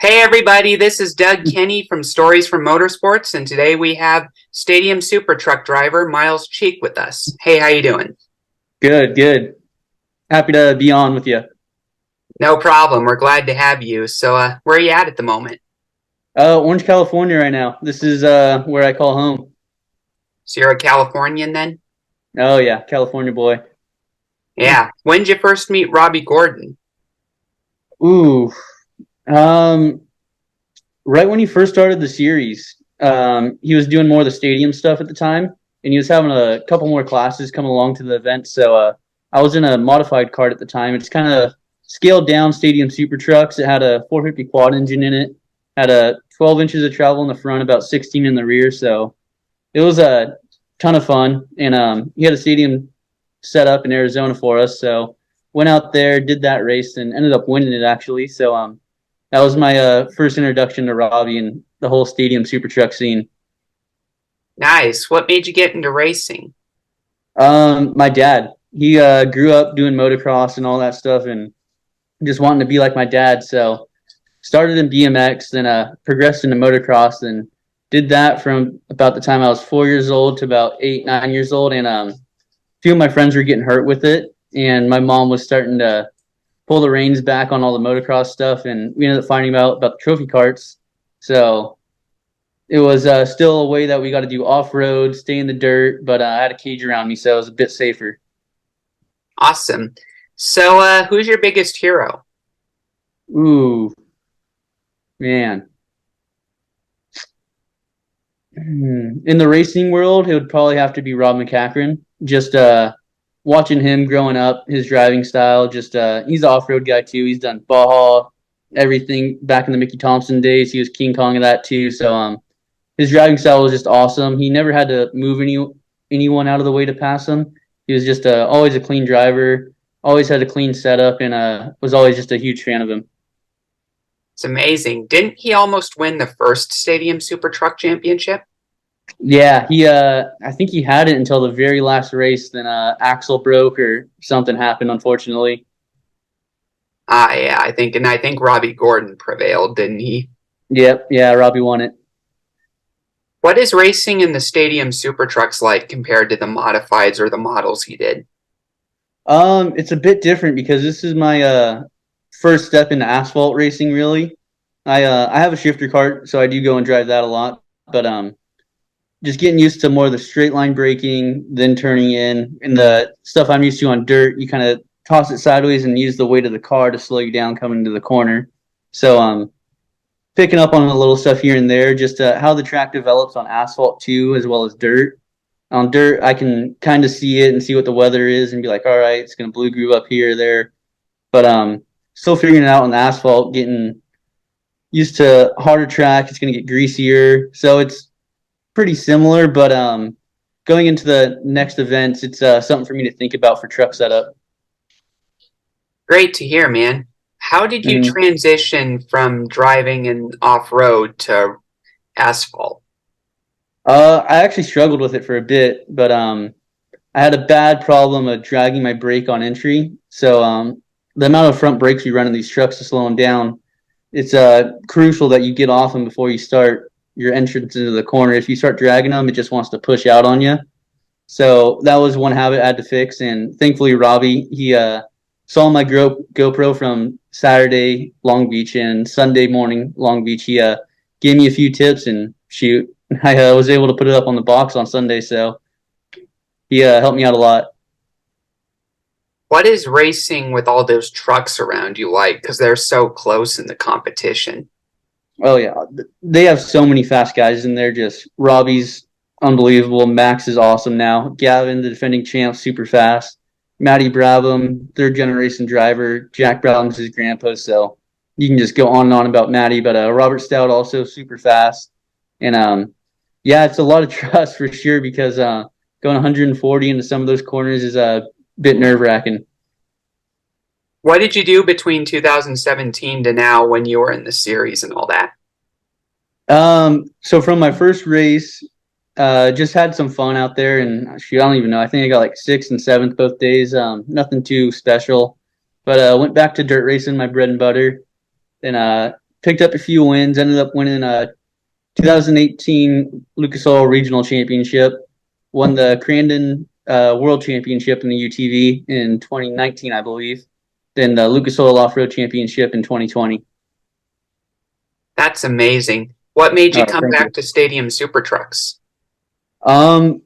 Hey everybody, this is Doug Kenny from Stories from Motorsports, and today we have Stadium Super Truck driver Myles Cheek with us. Hey, how you doing? Good, good. Happy to be on with you. No problem. We're glad to have you. So, where are you at the moment? Orange, California right now. This is where I call home. So you're a Californian then? Oh yeah, California boy. Yeah. When did you first meet Robbie Gordon? Ooh. Um, right when he first started the series, he was doing more of the stadium stuff at the time, and he was having a couple more classes coming along to the event. So I was in a modified cart at the time. It's kind of scaled down stadium super trucks. It had a 450 quad engine in it, had a 12 inches of travel in the front, about 16 in the rear. So it was a ton of fun, and he had a stadium set up in Arizona for us. So went out there, did that race, and ended up winning it actually. So that was my first introduction to Robbie and the whole stadium super truck scene. Nice. What made you get into racing? My dad, he grew up doing motocross and all that stuff, and just wanting to be like my dad. So started in BMX, then progressed into motocross, and did that from about the time I was 4 years old to about 8, 9 years old. And a few of my friends were getting hurt with it, and my mom was starting to pull the reins back on all the motocross stuff, and we ended up finding out about the trophy carts. So it was still a way that we got to do off road, stay in the dirt, but I had a cage around me, so it was a bit safer. Awesome. So, who's your biggest hero? Ooh, man. In the racing world, it would probably have to be Rob McCachran. Just watching him growing up, his driving style, just he's an off road guy too. He's done Baja, everything back in the Mickey Thompson days. He was King Kong of that too. So his driving style was just awesome. He never had to move anyone out of the way to pass him. He was just always a clean driver, always had a clean setup, and was always just a huge fan of him. It's amazing. Didn't he almost win the first Stadium Super Truck Championship? Yeah, he I think he had it until the very last race, then axle broke or something happened, unfortunately. Yeah, I think Robbie Gordon prevailed, didn't he? Yep, yeah, Robbie won it. What is racing in the Stadium Super Trucks like compared to the modifieds or the models he did? It's a bit different because this is my first step into asphalt racing really. I have a shifter cart, so I do go and drive that a lot, but just getting used to more of the straight line braking, then turning in, and the stuff I'm used to on dirt, you kind of toss it sideways and use the weight of the car to slow you down coming into the corner. So picking up on a little stuff here and there, just how the track develops on asphalt too, as well as dirt. On dirt, I can kind of see it and see what the weather is and be like, all right, it's going to blue groove up here or there. But still figuring it out on the asphalt, getting used to harder track. It's going to get greasier. So it's pretty similar, but going into the next events, it's something for me to think about for truck setup. Great to hear, man. How did you Mm-hmm. transition from driving and off road to asphalt? I actually struggled with it for a bit, but I had a bad problem of dragging my brake on entry. So the amount of front brakes we run in these trucks to slow them down, it's crucial that you get off them before you start your entrance into the corner. If you start dragging them, it just wants to push out on you. So that was one habit I had to fix. And thankfully, Robbie, he saw my GoPro from Saturday Long Beach and Sunday morning Long Beach. He gave me a few tips, and shoot, I was able to put it up on the box on Sunday. So he helped me out a lot. What is racing with all those trucks around you like? Because they're so close in the competition. Oh yeah, they have so many fast guys in there. Just Robbie's unbelievable. Max is awesome now. Gavin, the defending champ, super fast. Matty Brabham, third generation driver. Jack Brabham's his grandpa. So you can just go on and on about Matty. But Robert Stout also super fast. And yeah, it's a lot of trust for sure because going 140 into some of those corners is a bit nerve wracking. What did you do between 2017 to now when you were in the series and all that? So from my first race, just had some fun out there, and shoot, I don't even know. I think I got like sixth and seventh both days. Nothing too special, but went back to dirt racing, my bread and butter. Then picked up a few wins. Ended up winning a 2018 Lucas Oil Regional Championship. Won the Crandon World Championship in the UTV in 2019, I believe. Then the Lucas Oil Off Road Championship in 2020. That's amazing. What made you come Thank you. back to Stadium Super Trucks? Um,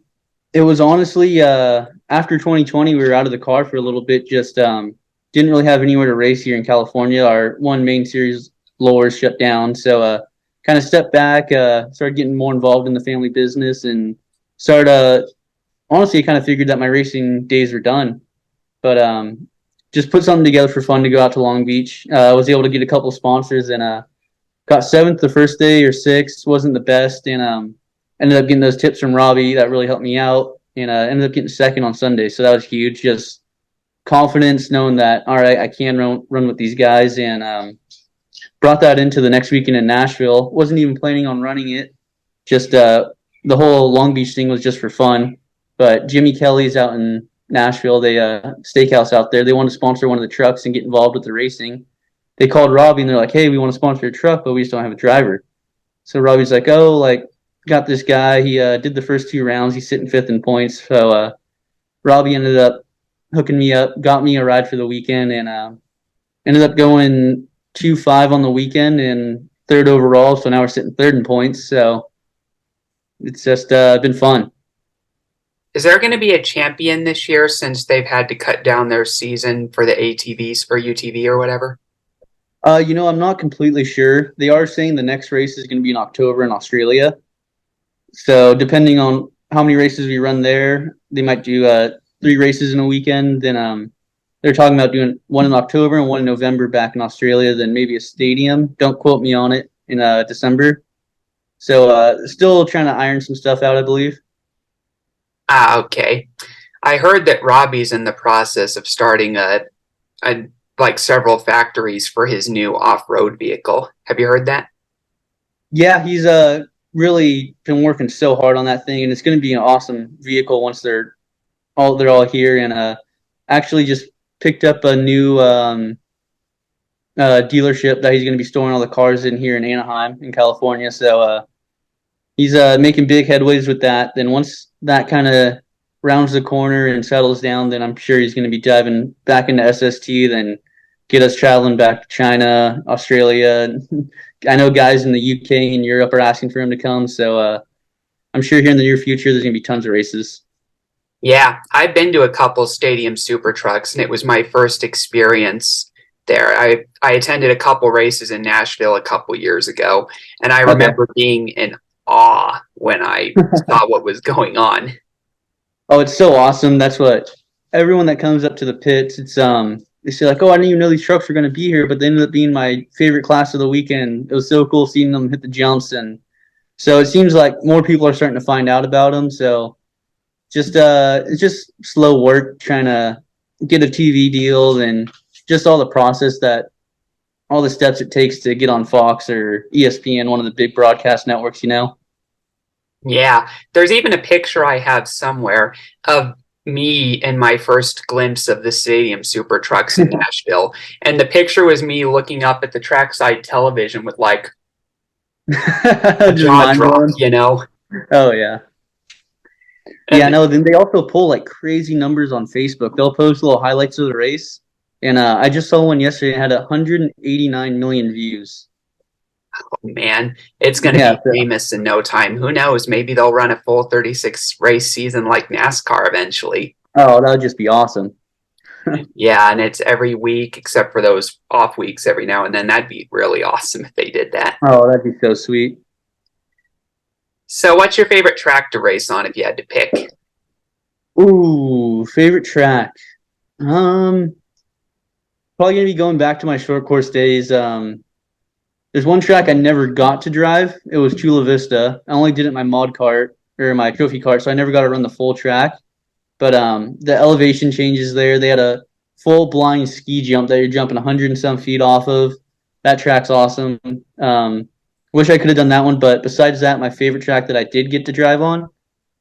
it was honestly after 2020, we were out of the car for a little bit. Just didn't really have anywhere to race here in California. Our one main series lowers shut down, so kind of stepped back. Started getting more involved in the family business, and started. Honestly, I kind of figured that my racing days were done, but just put something together for fun to go out to Long Beach. I was able to get a couple sponsors and got seventh the first day or sixth. Wasn't the best, and ended up getting those tips from Robbie that really helped me out, and ended up getting second on Sunday. So that was huge. Just confidence, knowing that all right, I can run with these guys, and brought that into the next weekend in Nashville. Wasn't even planning on running it. Just the whole Long Beach thing was just for fun. But Jimmy Kelly's out in Nashville. They steakhouse out there. They want to sponsor one of the trucks and get involved with the racing. They called Robbie and they're like, "Hey, we want to sponsor a truck, but we just don't have a driver." So Robbie's like, "Oh, like got this guy. He did the first 2 rounds. He's sitting fifth in points." So Robbie ended up hooking me up, got me a ride for the weekend, and ended up going 2-5 on the weekend and third overall. So now we're sitting third in points. So it's just been fun. Is there going to be a champion this year since they've had to cut down their season for the ATVs for UTV or whatever? I'm not completely sure. They are saying the next race is going to be in October in Australia. So depending on how many races we run there, they might do 3 races in a weekend. Then they're talking about doing one in October and one in November back in Australia. Then maybe a stadium. Don't quote me on it in December. So still trying to iron some stuff out, I believe. Ah, okay. I heard that Robbie's in the process of starting a like several factories for his new off-road vehicle. Have you heard that? Yeah, he's really been working so hard on that thing, and it's going to be an awesome vehicle once they're all here. And actually just picked up a new dealership that he's going to be storing all the cars in here in Anaheim, in California. So he's making big headways with that. Then once that kind of rounds the corner and settles down, then I'm sure he's going to be diving back into SST. Then get us traveling back to China, Australia. I know guys in the UK and Europe are asking for him to come. So I'm sure here in the near future there's going to be tons of races. Yeah, I've been to a couple Stadium Super Trucks, and it was my first experience there. I attended a couple races in Nashville a couple years ago, and I Okay. remember being in awe when I saw what was going on. Oh, it's so awesome. That's what everyone that comes up to the pits, it's they say like, "Oh, I didn't even know these trucks were going to be here," but they ended up being my favorite class of the weekend. It was so cool seeing them hit the jumps, and so it seems like more people are starting to find out about them. So just it's just slow work trying to get a TV deal and just all the process that all the steps it takes to get on Fox or ESPN, one of the big broadcast networks. Yeah, there's even a picture I have somewhere of me and my first glimpse of the Stadium Super Trucks in Nashville. And the picture was me looking up at the trackside television with like a Just jaw mind drop, blowing. you know? Oh yeah. Yeah, And no, then they also pull like crazy numbers on Facebook. They'll post little highlights of the race. And I just saw one yesterday. It had 189 million views. man, it's going to Yeah. be famous in no time. Who knows? Maybe they'll run a full 36 race season like NASCAR eventually. Oh, that would just be awesome. Yeah, and it's every week except for those off weeks every now and then. That'd be really awesome if they did that. Oh, that'd be so sweet. So, what's your favorite track to race on if you had to pick? Ooh, favorite track. Um, Probably gonna be going back to my short course days. There's one track I never got to drive. It was Chula Vista. I only did it in my mod cart or my trophy cart, so I never got to run the full track. But the elevation changes there. They had a full blind ski jump that you're jumping 100 and some feet off of. That track's awesome. Wish I could have done that one, but besides that, my favorite track that I did get to drive on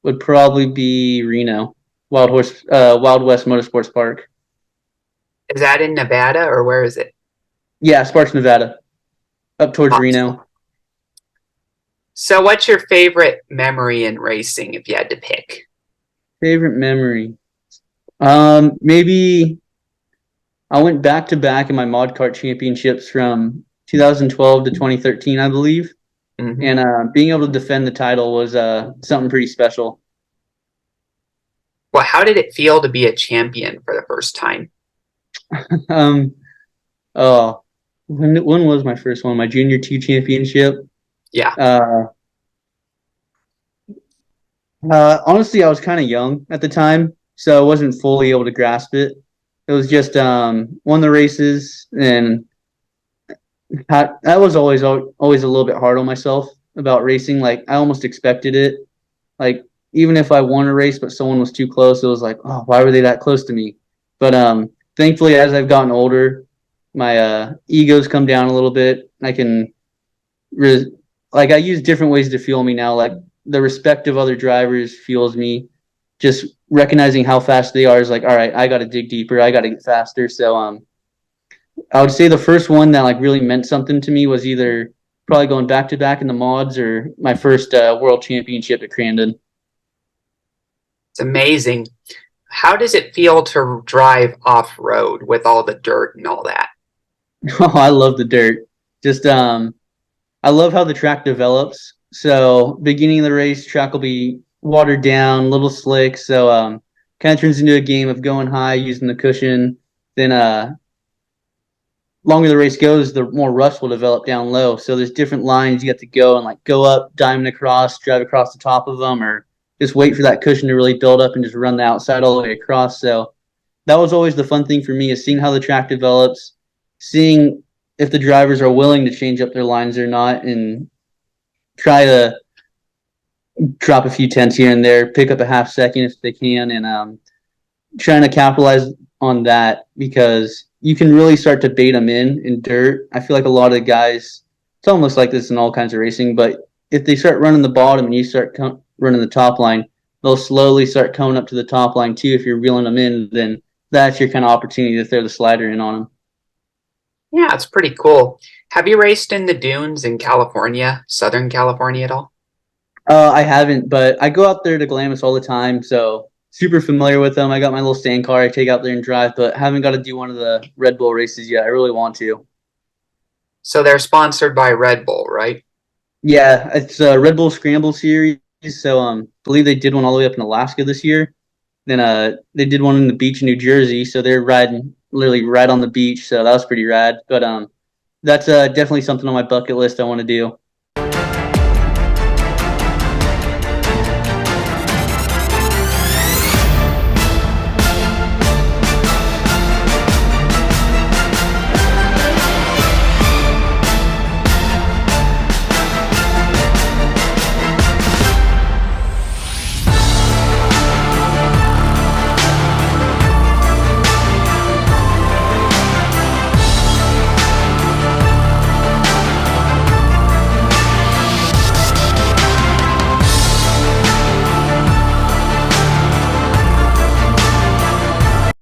would probably be Reno, Wild West Motorsports Park. Is that in Nevada or where is it? Yeah, Sparks, Nevada. up towards Awesome. Reno. So, what's your favorite memory in racing if you had to pick? Favorite memory? Maybe I went back to back in my mod kart championships from 2012 to 2013, I believe, Hmm. and being able to defend the title was something pretty special. Well, how did it feel to be a champion for the first time? um, oh, when was my first one? My junior two championship. Yeah. Uh, Honestly, I was kind of young at the time, so I wasn't fully able to grasp it. It was just won the races, and I was always a little bit hard on myself about racing. Like I almost expected it. Like even if I won a race, but someone was too close, it was like, oh, why were they that close to me? But thankfully, as I've gotten older, my ego's come down a little bit. I can re- like I use different ways to fuel me now. Like the respect of other drivers fuels me. Just recognizing how fast they are is like, all right, I got to dig deeper. I got to get faster. So I would say the first one that like really meant something to me was either probably going back to back in the mods or my first world championship at Crandon. It's amazing. How does it feel to drive off road with all the dirt and all that? Oh, I love the dirt. Just I love how the track develops. So beginning of the race, track will be watered down, a little slick. So kind of turns into a game of going high using the cushion. Then longer the race goes, the more rust will develop down low. So there's different lines you have to go and like go up, diamond across, drive across the top of them, or just wait for that cushion to really build up and just run the outside all the way across. So that was always the fun thing for me is seeing how the track develops, seeing if the drivers are willing to change up their lines or not, and try to drop a few tenths here and there, pick up a half second if they can, and trying to capitalize on that because you can really start to bait them in dirt. I feel like a lot of the guys, it's almost like this in all kinds of racing, but if they start running the bottom and you start running the top line, they'll slowly start coming up to the top line too. If you're reeling them in, then that's your kind of opportunity to throw the slider in on them. Yeah, it's pretty cool. Have you raced in the dunes in California, Southern California at all? I haven't, but I go out there to Glamis all the time, so super familiar with them. I got my little stand car I take out there and drive, but haven't got to do one of the Red Bull races yet. I really want to. So they're sponsored by Red Bull, right? Yeah, it's a Red Bull Scramble series. So I believe they did one all the way up in Alaska this year. Then they did one in the beach in New Jersey, so they're riding literally right on the beach. So that was pretty rad. But that's definitely something on my bucket list I want to do.